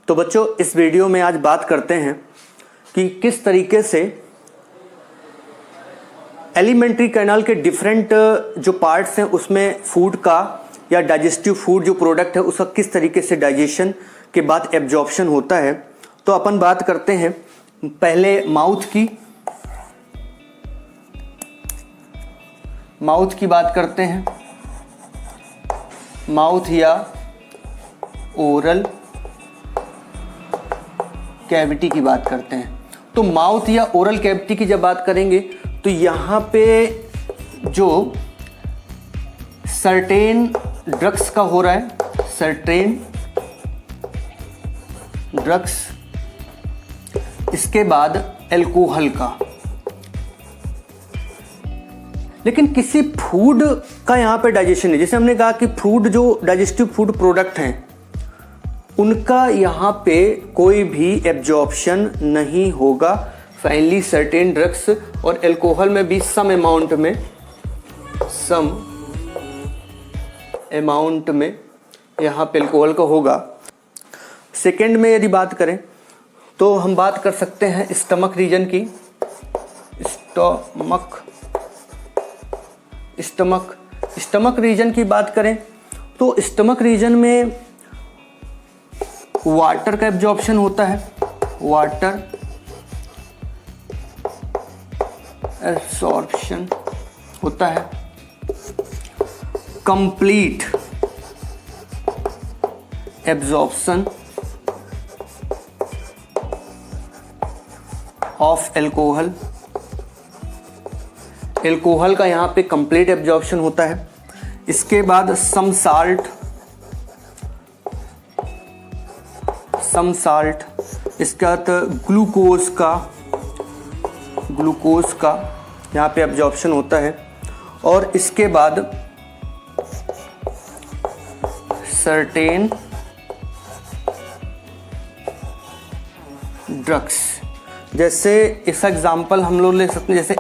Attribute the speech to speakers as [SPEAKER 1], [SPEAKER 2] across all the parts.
[SPEAKER 1] तो बच्चों, इस वीडियो में आज बात करते हैं कि किस तरीके से एलिमेंट्री कैनाल के डिफरेंट जो पार्ट्स हैं उसमें फूड का या डाइजेस्टिव फूड जो प्रोडक्ट है उसका किस तरीके से डाइजेशन के बाद एब्जॉर्प्शन होता है। तो अपन बात करते हैं पहले माउथ की बात करते हैं। माउथ या ओरल कैविटी की बात करते हैं। तो माउथ या ओरल कैविटी की जब बात करेंगे तो यहाँ पे जो सर्टेन ड्रग्स का हो रहा है, सर्टेन ड्रग्स, इसके बाद अल्कोहल का। लेकिन किसी फूड का यहाँ पे डाइजेशन नहीं। जैसे हमने कहा कि फूड जो डाइजेस्टिव फूड प्रोडक्ट हैं उनका यहाँ पे कोई भी एब्जॉर्प्शन नहीं होगा। फाइनली सर्टेन ड्रग्स और अल्कोहल में भी सम अमाउंट में यहाँ पे अल्कोहल का होगा। सेकेंड में यदि बात करें तो हम बात कर सकते हैं स्टमक रीजन की। स्टमक रीजन की बात करें तो स्टमक रीजन में वाटर का एब्जॉर्प्शन होता है। वाटर एब्जॉर्प्शन होता है। Complete absorption of alcohol. Alcohol का यहाँ पे कंप्लीट एब्जॉर्प्शन होता है। इसके बाद सम साल्ट, इसके बाद ग्लूकोज का यहाँ पे एब्जॉर्प्शन होता है। और इसके बाद सर्टेन ड्रग्स, जैसे इसका एग्जाम्पल हम लोग ले सकते हैं, जैसे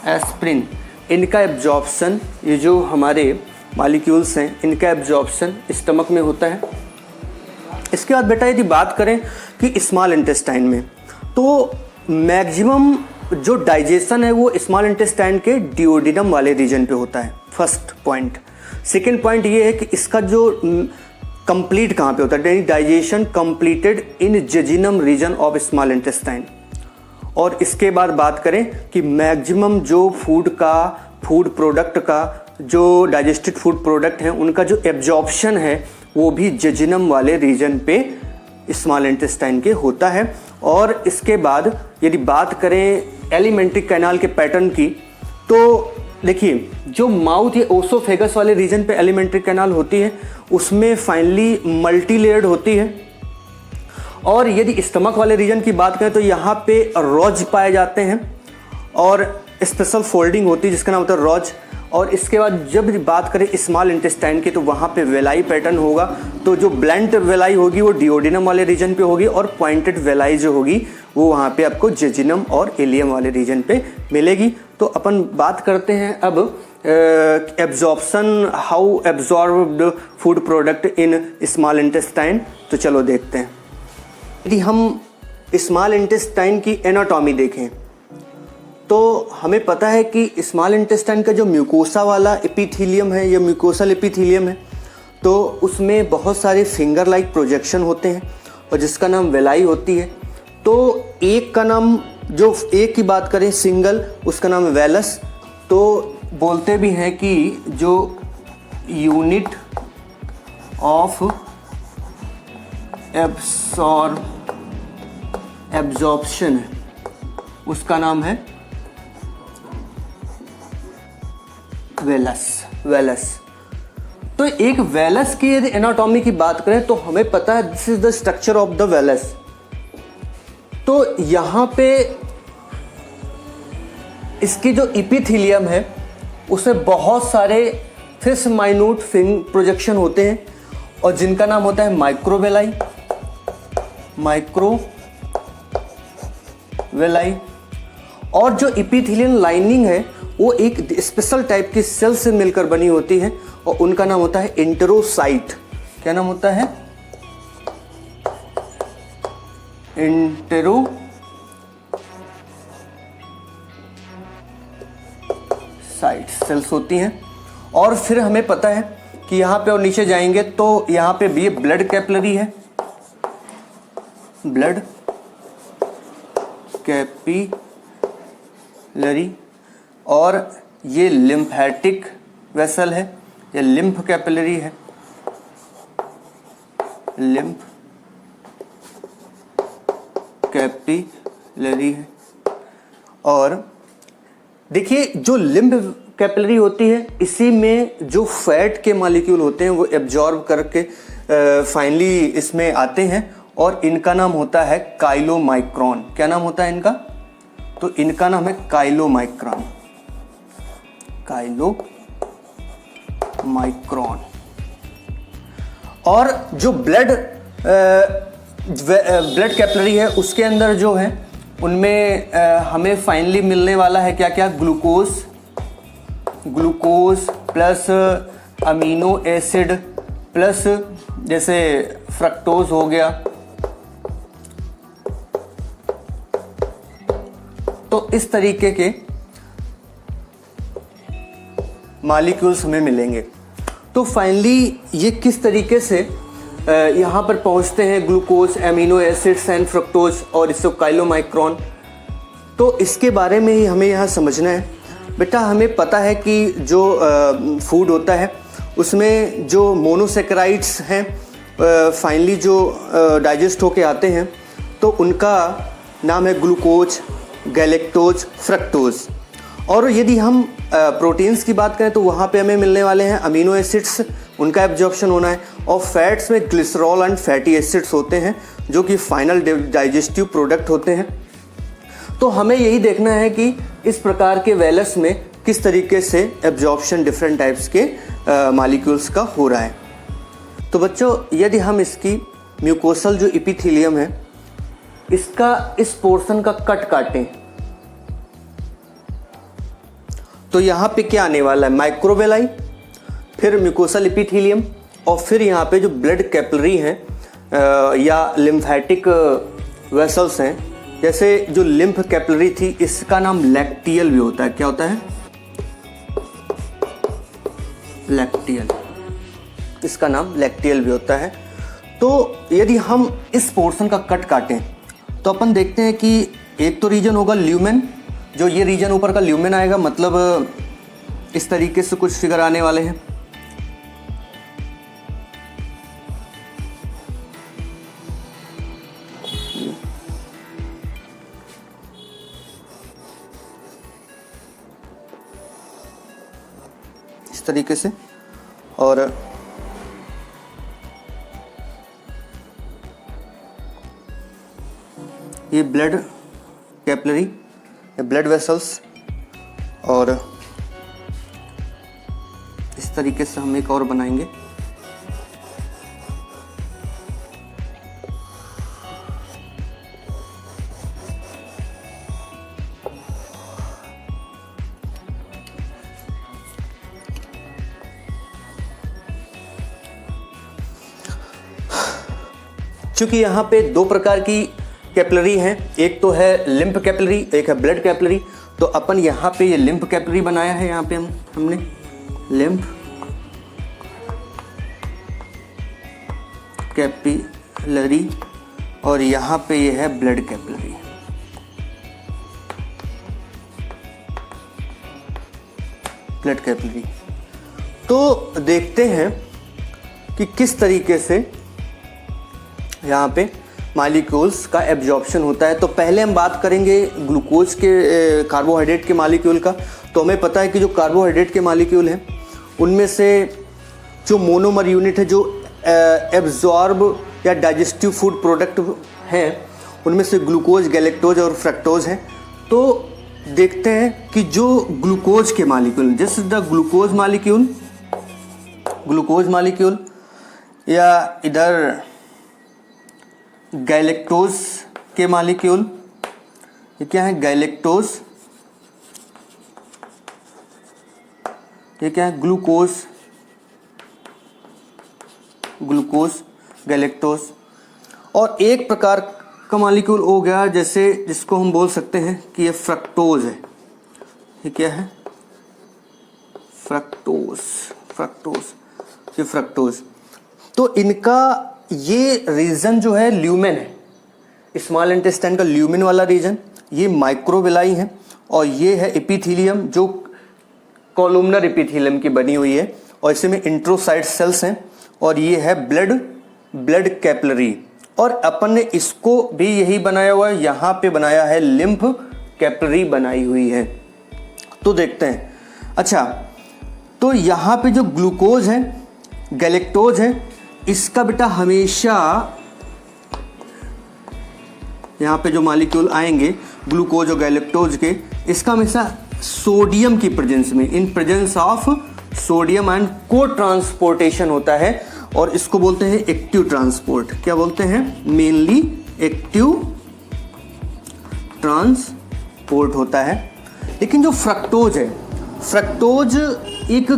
[SPEAKER 1] एस्प्रिन, इनका एब्जॉर्प्शन, ये जो हमारे मॉलिक्यूल्स हैं इनका एब्जॉर्प्शन स्टमक में होता है। इसके बाद बेटा यदि बात करें कि स्मॉल इंटेस्टाइन में, तो मैक्सिमम जो डाइजेशन है वो स्मॉल इंटेस्टाइन के डिओडिनम वाले रीजन पे होता है। First point. सेकेंड पॉइंट ये है कि इसका जो कंप्लीट कहाँ पे होता है, digestion completed in jejunum region of small intestine. और इसके बाद बात करें कि मैक्सिमम जो फूड प्रोडक्ट का जो डाइजेस्टेड फूड प्रोडक्ट हैं उनका जो एब्जॉर्प्शन है वो भी जेजिनम वाले रीजन पे स्मॉल इंटेस्टाइन के होता है। और इसके बाद यदि बात करें एलिमेंट्री कैनाल के पैटर्न की, तो देखिए जो माउथ या ओसोफेगस वाले रीजन पे एलिमेंट्री कैनाल होती है उसमें फाइनली मल्टी लेयर्ड होती है। और यदि स्टमक वाले रीजन की बात करें तो यहाँ पे रॉज पाए जाते हैं और स्पेशल फोल्डिंग होती है जिसका नाम होता है रॉज। और इसके बाद जब बात करें स्मॉल इंटेस्टाइन की तो वहाँ पे वेलाई पैटर्न होगा। तो जो ब्लंट वेलाई होगी वो डिओडिनम वाले रीजन पे होगी और पॉइंटेड वेलाई जो होगी वो वहाँ पे आपको जेजिनम और इलियम वाले रीजन पे मिलेगी। तो अपन बात करते हैं अब absorption, how absorbed food product in small intestine. तो चलो देखते हैं। यदि हम स्मॉल इंटेस्टाइन की एनाटॉमी देखें तो हमें पता है कि स्मॉल इंटेस्टाइन का जो म्यूकोसा वाला एपिथेलियम है या म्यूकोसल एपिथेलियम है तो उसमें बहुत सारे फिंगर लाइक प्रोजेक्शन होते हैं और जिसका नाम वेलाई होती है। तो एक का नाम, जो एक की बात करें सिंगल, उसका नाम वेलस। तो बोलते भी हैं कि जो यूनिट ऑफ एब्जॉर्प्शन है उसका नाम है वेलस। तो एक वेलस की यदि एनाटॉमी की बात करें तो हमें पता है this is the structure of the Wallace. तो यहाँ पे इसकी जो इपिथेलियम है उसमें बहुत सारे फिश माइन्यूट फिंग प्रोजेक्शन होते हैं और जिनका नाम होता है माइक्रोवेलाई। और जो इपिथेलियन लाइनिंग है वो एक स्पेशल टाइप की सेल से मिलकर बनी होती है और उनका नाम होता है इंटेरोसाइट। क्या नाम होता है? इंटेरोसाइट्स सेल्स होती हैं। और फिर हमें पता है कि यहाँ पे और नीचे जाएंगे तो यहाँ पे भी ब्लड कैपिलरी है, ब्लड कैपिलरी, और ये लिम्फेटिक वेसल है, ये लिम्फ कैपिलरी है, लिम्फ कैपिलरी है। और देखिए जो लिम्फ कैपिलरी होती है, इसी में जो फैट के मॉलिक्यूल होते हैं वो एब्जॉर्ब करके फाइनली इसमें आते हैं, और इनका नाम होता है काइलोमाइक्रॉन। क्या नाम होता है इनका? तो इनका नाम है काइलोमाइक्रॉन, काइलोमाइक्रॉन। और जो ब्लड कैपिलरी है उसके अंदर जो है उनमें हमें फाइनली मिलने वाला है क्या क्या? Glucose plus amino acid plus जैसे फ्रक्टोज हो गया। तो इस तरीके के मॉलिक्यूल्स हमें मिलेंगे। तो फाइनली ये किस तरीके से यहाँ पर पहुँचते हैं, glucose, amino acids and fructose और इसको काइलोमाइक्रॉन। तो इसके बारे में ही हमें यहाँ समझना है। बेटा हमें पता है कि जो फूड होता है उसमें जो मोनोसेकेराइड्स हैं फाइनली जो डाइजेस्ट होके आते हैं तो उनका नाम है ग्लूकोज, गैलेक्टोज, फ्रक्टोज। और यदि हम प्रोटीन्स की बात करें तो वहाँ पे हमें मिलने वाले हैं अमीनो एसिड्स, उनका एब्जॉर्प्शन होना है। और फैट्स में ग्लिसरॉल एंड फैटी एसिड्स होते हैं जो कि फाइनल डाइजेस्टिव प्रोडक्ट होते हैं। तो हमें यही देखना है कि इस प्रकार के वेलस में किस तरीके से एब्जॉर्प्शन डिफरेंट टाइप्स के मॉलिक्यूल्स का हो रहा है। तो बच्चों यदि हम इसकी म्यूकोसल जो एपिथेलियम है इसका इस पोर्शन का कट काटें तो यहाँ पे क्या आने वाला है? माइक्रोवेलाई, फिर म्यूकोसल एपिथेलियम, और फिर यहाँ पे जो ब्लड कैपिलरी हैं या लिम्फेटिक वेसल्स हैं। जैसे जो लिम्फ कैपिलरी थी इसका नाम लैक्टियल भी होता है। क्या होता है? लैक्टियल, इसका नाम लैक्टियल भी होता है। तो यदि हम इस पोर्शन का कट काटें तो अपन देखते हैं कि एक तो रीजन होगा ल्यूमेन, जो ये रीजन ऊपर का ल्यूमेन आएगा, मतलब इस तरीके से कुछ फिगर आने वाले हैं। इस तरीके से, और ये ब्लड कैपिलरी, ब्लड वेसल्स, और इस तरीके से हम एक और बनाएंगे। चूंकि यहाँ पे दो प्रकार की कैपिलरी हैं, एक तो है लिम्फ कैपिलरी, एक है ब्लड कैपिलरी। तो अपन यहाँ पे ये लिम्फ कैपिलरी बनाया है, यहाँ पे हमने लिम्फ कैपिलरी, और यहाँ पे ये है ब्लड कैपिलरी। Blood capillary. तो देखते हैं कि किस तरीके से यहाँ पे मॉलिक्यूल्स का एब्जॉर्प्शन होता है। तो पहले हम बात करेंगे ग्लूकोज के कार्बोहाइड्रेट के मॉलिक्यूल का। तो हमें पता है कि जो कार्बोहाइड्रेट के मॉलिक्यूल हैं उनमें से जो मोनोमर यूनिट है, जो एब्जॉर्ब या डाइजेस्टिव फूड प्रोडक्ट हैं, उनमें से ग्लूकोज, गैलेक्टोज और फ्रक्टोज हैं। तो देखते हैं कि जो ग्लूकोज के मॉलिक्यूल, जैसे द ग्लूकोज मॉलिक्यूल या इधर गैलेक्टोज के मॉलिक्यूल, ये क्या है? गैलेक्टोज, ये क्या है? Glucose glucose, galactose. और एक प्रकार का मॉलिक्यूल हो गया जैसे जिसको हम बोल सकते हैं कि ये फ्रक्टोज है। ये क्या है? फ्रक्टोज, ये फ्रक्टोज। तो इनका ये रीजन जो है ल्यूमेन है, स्मॉल इंटेस्टाइन का ल्यूमेन वाला रीजन। ये माइक्रोविलाई है और ये है एपिथीलियम जो कॉलुमनर एपिथीलियम की बनी हुई है और इसमें इंट्रोसाइट सेल्स हैं और ये है ब्लड कैपिलरी। और अपन ने इसको भी यही बनाया हुआ है, यहाँ पे बनाया है लिम्फ कैपिलरी बनाई हुई है। तो देखते हैं। अच्छा, तो यहाँ पे जो ग्लूकोज है, गैलेक्टोज है, इसका बेटा हमेशा यहाँ पे जो मॉलिक्यूल आएंगे ग्लूकोज और गैलेक्टोज के, इसका हमेशा सोडियम की प्रेजेंस में, in presence of sodium ion को ट्रांसपोर्टेशन होता है और इसको बोलते हैं एक्टिव ट्रांसपोर्ट। क्या बोलते हैं? मेनली एक्टिव ट्रांसपोर्ट होता है। लेकिन जो फ्रक्टोज है, फ्रक्टोज एक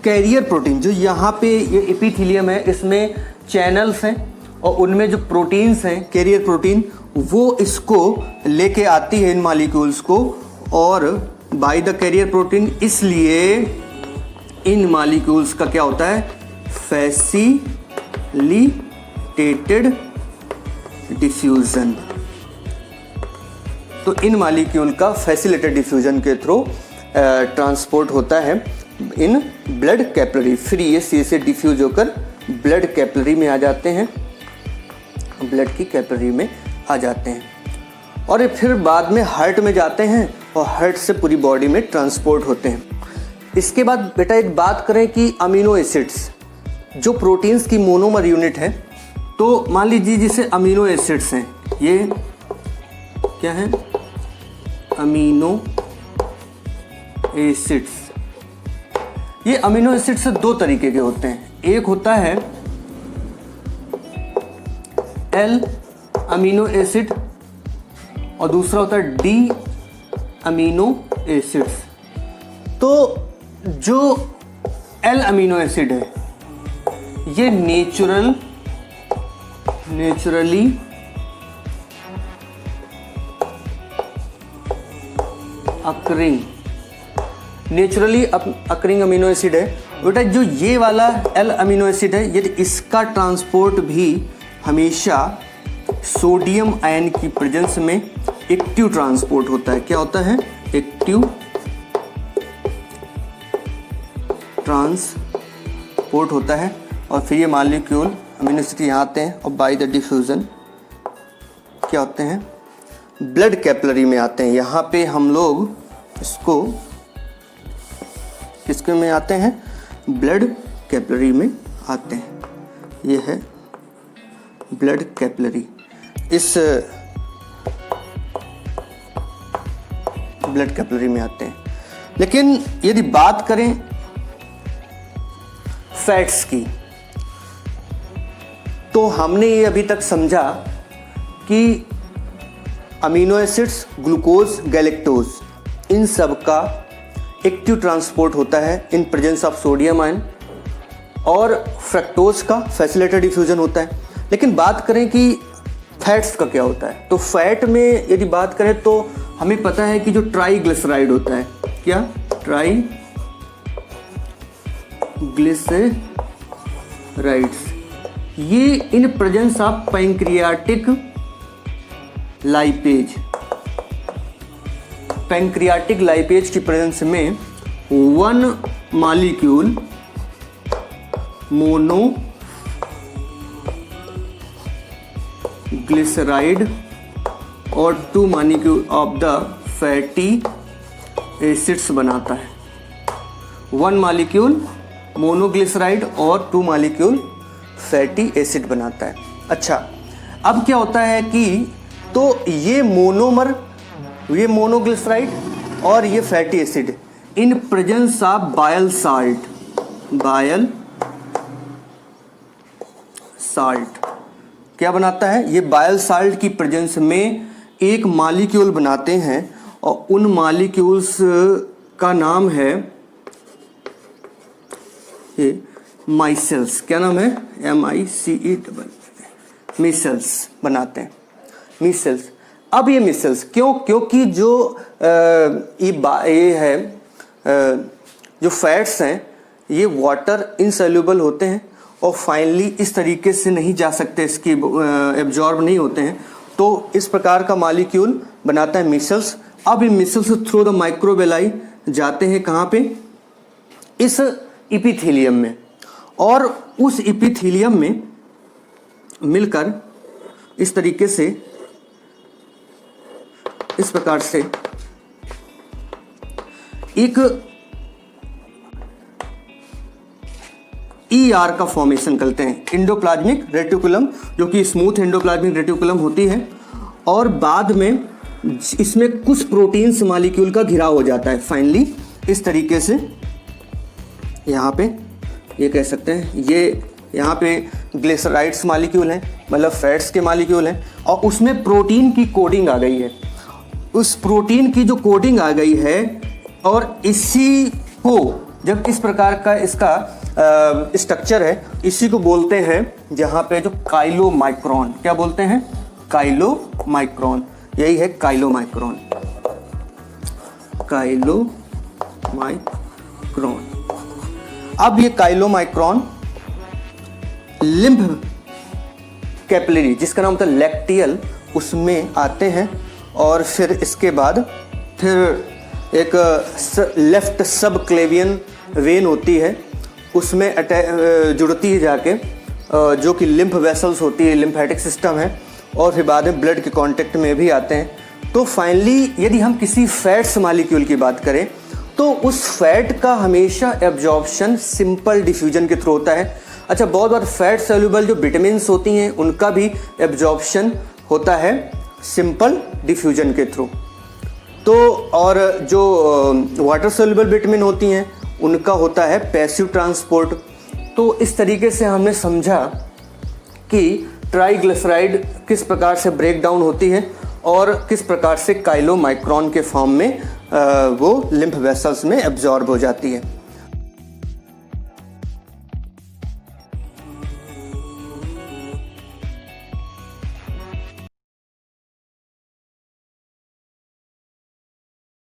[SPEAKER 1] कैरियर प्रोटीन, जो यहाँ पे ये एपिथीलियम है, इसमें चैनल्स हैं और उनमें जो प्रोटीन्स हैं, कैरियर प्रोटीन, वो इसको लेके आती है इन मॉलिक्यूल्स को और बाय द कैरियर प्रोटीन। इसलिए इन मॉलिक्यूल्स का क्या होता है? Facilitated diffusion. तो इन मॉलिक्यूल का फैसिलिटेटेड डिफ्यूजन के थ्रू ट्रांसपोर्ट होता है इन ब्लड कैपिलरी। फिर ये सी से डिफ्यूज होकर ब्लड कैपिलरी में आ जाते हैं, ब्लड की कैपिलरी में आ जाते हैं और ये फिर बाद में हार्ट में जाते हैं और हार्ट से पूरी बॉडी में ट्रांसपोर्ट होते हैं। इसके बाद बेटा एक बात करें कि अमीनो एसिड्स जो प्रोटीन्स की मोनोमर यूनिट है, तो मान लीजिए जैसे अमीनो एसिड्स हैं, ये क्या है? Amino acids. ये अमीनो एसिड्स दो तरीके के होते हैं। एक होता है एल अमीनो एसिड और दूसरा होता है डी अमीनो एसिड्स। तो जो एल अमीनो एसिड है ये नेचुरली अकरिंग अमीनो एसिड है। बेटा जो ये वाला एल अमीनो एसिड है, यदि इसका ट्रांसपोर्ट भी हमेशा सोडियम आयन की प्रेजेंस में एक्टिव ट्रांसपोर्ट होता है। क्या होता है? एक्टिव ट्रांसपोर्ट होता है और फिर ये मॉलिक्यूल अमीनो एसिड यहाँ आते हैं और बाय द डिफ्यूजन क्या होते हैं? ब्लड कैपिलरी में आते हैं। यहाँ पे हम लोग इसको किसके में आते हैं? ब्लड कैपिलरी में आते हैं। ये है ब्लड कैपिलरी। इस ब्लड कैपिलरी में आते हैं। लेकिन यदि बात करें फैट्स की, तो हमने ये अभी तक समझा कि अमीनो एसिड्स, ग्लूकोज, गैलेक्टोज, इन सब का एक्टिव ट्रांसपोर्ट होता है in presence of sodium ion और फ्रक्टोज का फैसिलिटेटेड डिफ्यूजन होता है। लेकिन बात करें कि फैट्स का क्या होता है, तो फैट में यदि बात करें तो हमें पता है कि जो ट्राइग्लिसराइड होता है, क्या? ट्राइग्लिसराइड्स, ये in presence of pancreatic lipase की प्रेजेंस में वन मॉलिक्यूल मोनोग्लिसराइड और two molecule of the fatty acids बनाता है। वन मॉलिक्यूल मोनोग्लिसराइड और टू मॉलिक्यूल फैटी एसिड बनाता है। अच्छा, अब क्या होता है कि तो ये मोनोग्लिसराइड और ये fatty acid in presence of बायल साल्ट क्या बनाता है? ये बायल साल्ट की प्रेजेंस में एक मॉलिक्यूल बनाते हैं और उन मॉलिक्यूल्स का नाम है ये माइसेल्स, क्या नाम है, MICE, मिसेल्स बनाते हैं, मिसेल्स। अब ये मिसेल्स क्यों, क्योंकि जो ये है जो फैट्स हैं ये वाटर इनसोल्यूबल होते हैं और फाइनली इस तरीके से नहीं जा सकते, इसकी एब्जॉर्ब नहीं होते हैं, तो इस प्रकार का मॉलिक्यूल बनाता है मिसेल्स। अब ये मिसेल्स थ्रू द माइक्रोवेलाई जाते हैं कहाँ पे, इस इपिथीलियम में, और उस इपिथीलियम में मिलकर इस तरीके से, इस प्रकार से एक ER का फॉर्मेशन करते हैं, एंडोप्लाज्मिक रेटिकुलम, जो कि स्मूथ एंडोप्लाज्मिक रेटिकुलम होती है, और बाद में इसमें कुछ प्रोटीन्स मॉलिक्यूल का घिराव हो जाता है फाइनली इस तरीके से। यहाँ पे ये कह सकते हैं, ये यहाँ पे ग्लिसराइड्स मॉलिक्यूल हैं, मतलब फैट्स के मॉलिक्यूल हैं, और उसमें प्रोटीन की कोडिंग आ गई है। उस प्रोटीन की जो कोडिंग आ गई है, और इसी को जब इस प्रकार का इसका स्ट्रक्चर है, इसी को बोलते हैं जहाँ पे जो काइलोमाइक्रोन, क्या बोलते हैं, काइलोमाइक्रोन, यही है काइलोमाइक्रोन, काइलोमाइक्रोन। अब ये काइलोमाइक्रोन लिम्फ कैपिलरी, जिसका नाम होता है लैक्टियल, उसमें आते हैं, और फिर इसके बाद फिर एक लेफ्ट सब क्लेवियन वेन होती है, उसमें जुड़ती है जाके, जो कि लिम्फ वेसल्स होती है, लिम्फेटिक सिस्टम है, और फिर बाद में ब्लड के कांटेक्ट में भी आते हैं। तो फाइनली यदि हम किसी फैट्स मॉलिक्यूल की बात करें तो उस फैट का हमेशा एब्जॉर्प्शन सिंपल डिफ्यूजन के थ्रू होता है। अच्छा, बहुत बार फैट सोल्यूबल जो विटामिन्स होती हैं उनका भी एब्जॉर्प्शन होता है सिंपल डिफ्यूजन के थ्रू। तो और जो वाटर सोल्यूबल विटामिन होती हैं उनका होता है पैसिव ट्रांसपोर्ट। तो इस तरीके से हमने समझा कि ट्राइग्लिसराइड किस प्रकार से ब्रेक डाउन होती है और किस प्रकार से काइलोमाइक्रोन के फॉर्म में वो लिम्फ वेसल्स में एब्जॉर्ब हो जाती है।